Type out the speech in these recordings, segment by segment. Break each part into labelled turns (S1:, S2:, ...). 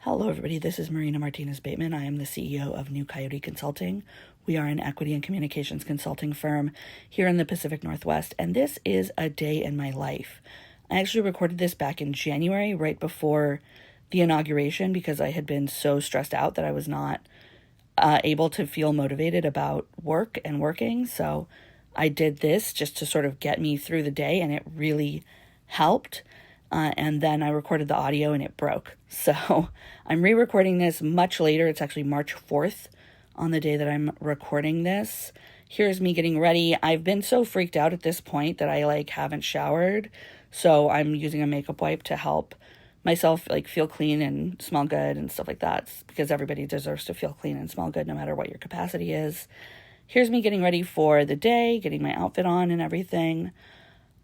S1: Hello, everybody. This is Martinez-Bateman. I am the CEO of New Coyote Consulting. We are an equity and communications consulting firm here in the Pacific Northwest, and this is a day in my life. I actually recorded this back in January, right before the inauguration, because I had been so stressed out that I was not able to feel motivated about work and working. So I did this just to sort of get me through the day, and it really helped. And then I recorded the audio and it broke. So I'm re-recording this much later. It's actually March 4th on the day that I'm recording this. Here's me getting ready. I've been so freaked out at this point that I haven't showered. So I'm using a makeup wipe to help myself feel clean and smell good and stuff like that, because everybody deserves to feel clean and smell good no matter what your capacity is. Here's me getting ready for the day, getting my outfit on and everything.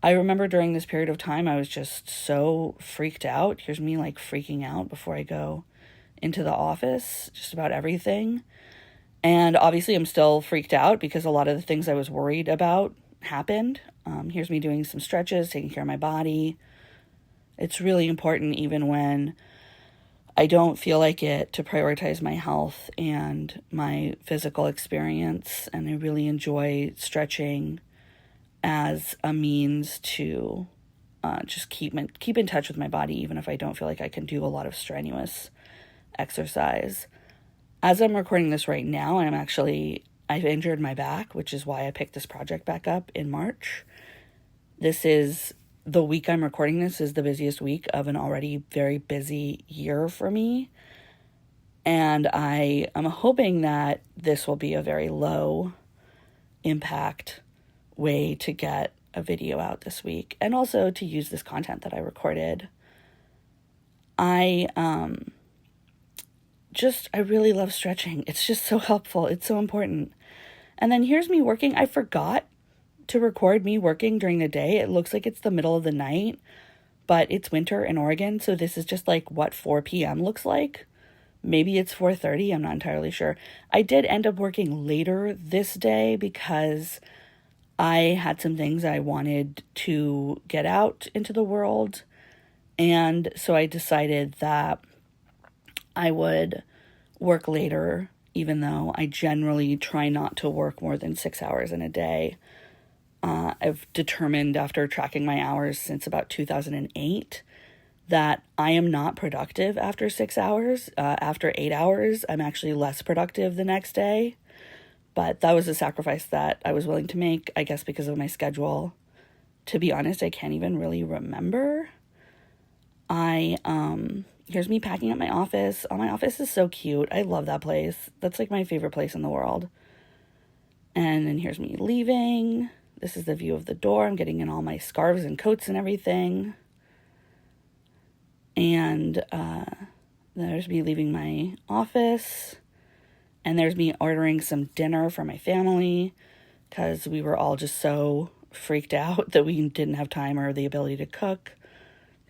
S1: I remember during this period of time, I was just so freaked out. Here's me freaking out before I go into the office, just about everything. And obviously I'm still freaked out because a lot of the things I was worried about happened. Here's me doing some stretches, taking care of my body. It's really important, even when I don't feel like it, to prioritize my health and my physical experience. And I really enjoy stretching as a means to just keep in touch with my body, even if I don't feel like I can do a lot of strenuous exercise. As I'm recording this right now, I've injured my back, which is why I picked this project back up in March. This is the week I'm recording this is the busiest week of an already very busy year for me. And I am hoping that this will be a very low impact way to get a video out this week, and also to use this content that I recorded. I really love stretching. It's just so helpful. It's so important. And then here's me working. I forgot to record me working during the day. It looks like it's the middle of the night, but it's winter in Oregon, so this is just what 4 p.m. looks like. Maybe it's 4:30. I'm not entirely sure. I did end up working later this day because I had some things I wanted to get out into the world, and so I decided that I would work later, even though I generally try not to work more than 6 hours in a day. I've determined, after tracking my hours since about 2008, that I am not productive after 6 hours. After 8 hours, I'm actually less productive the next day. But that was a sacrifice that I was willing to make, I guess, because of my schedule. To be honest, I can't even really remember. Here's me packing up my office. Oh, my office is so cute. I love that place. That's my favorite place in the world. And then here's me leaving. This is the view of the door. I'm getting in all my scarves and coats and everything. And there's me leaving my office. And there's me ordering some dinner for my family because we were all just so freaked out that we didn't have time or the ability to cook.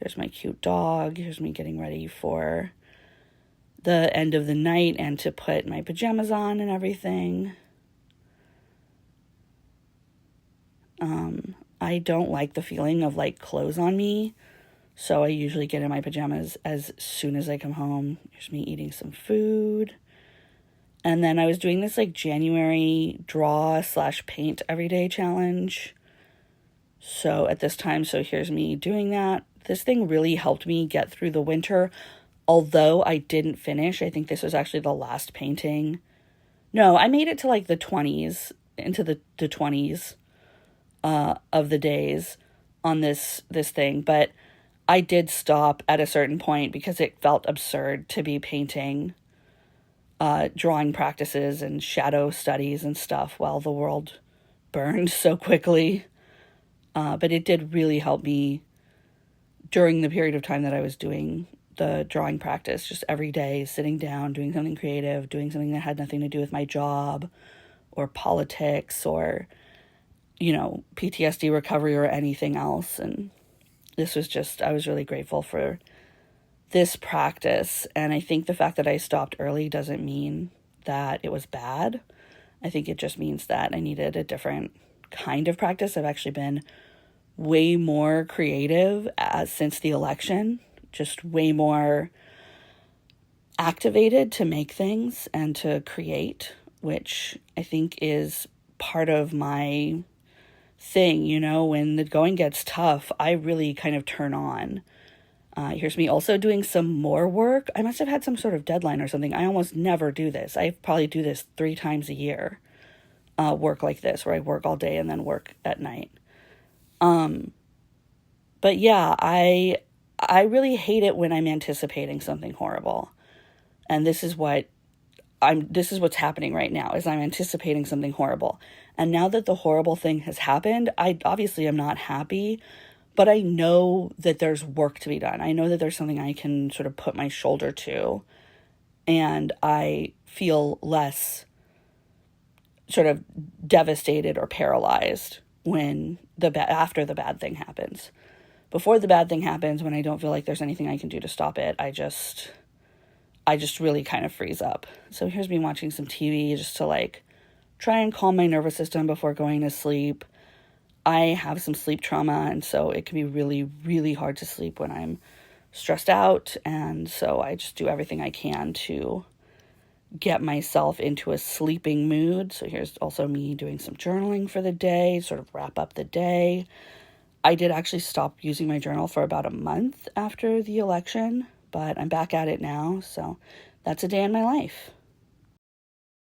S1: There's my cute dog. Here's me getting ready for the end of the night and to put my pajamas on and everything. I don't like the feeling of clothes on me, so I usually get in my pajamas as soon as I come home. Here's me eating some food. And then I was doing this January draw/paint everyday challenge. So at this time, here's me doing that. This thing really helped me get through the winter. Although I didn't finish, I think this was actually the last painting. No, I made it to the 20s, into the 20s of the days on this thing. But I did stop at a certain point because it felt absurd to be painting drawing practices and shadow studies and stuff while the world burned so quickly. But it did really help me during the period of time that I was doing the drawing practice, just every day, sitting down, doing something creative, doing something that had nothing to do with my job or politics or, PTSD recovery or anything else. And this was I was really grateful for this practice. And I think the fact that I stopped early doesn't mean that it was bad. I think it just means that I needed a different kind of practice. I've actually been way more creative since the election, just way more activated to make things and to create, which I think is part of my thing. When the going gets tough, I really kind of turn on. Here's me also doing some more work. I must have had some sort of deadline or something. I almost never do this. I probably do this 3 times a year, work like this, where I work all day and then work at night. But yeah, I really hate it when I'm anticipating something horrible. And this is what's happening right now, is I'm anticipating something horrible. And now that the horrible thing has happened, I obviously am not happy, but I know that there's work to be done. I know that there's something I can sort of put my shoulder to, and I feel less sort of devastated or paralyzed when after the bad thing happens. Before the bad thing happens, when I don't feel like there's anything I can do to stop it, I just really kind of freeze up. So here's me watching some TV just to try and calm my nervous system before going to sleep. I have some sleep trauma, and so it can be really, really hard to sleep when I'm stressed out. And so I just do everything I can to get myself into a sleeping mood. So here's also me doing some journaling for the day, sort of wrap up the day. I did actually stop using my journal for about a month after the election, but I'm back at it now. So that's a day in my life.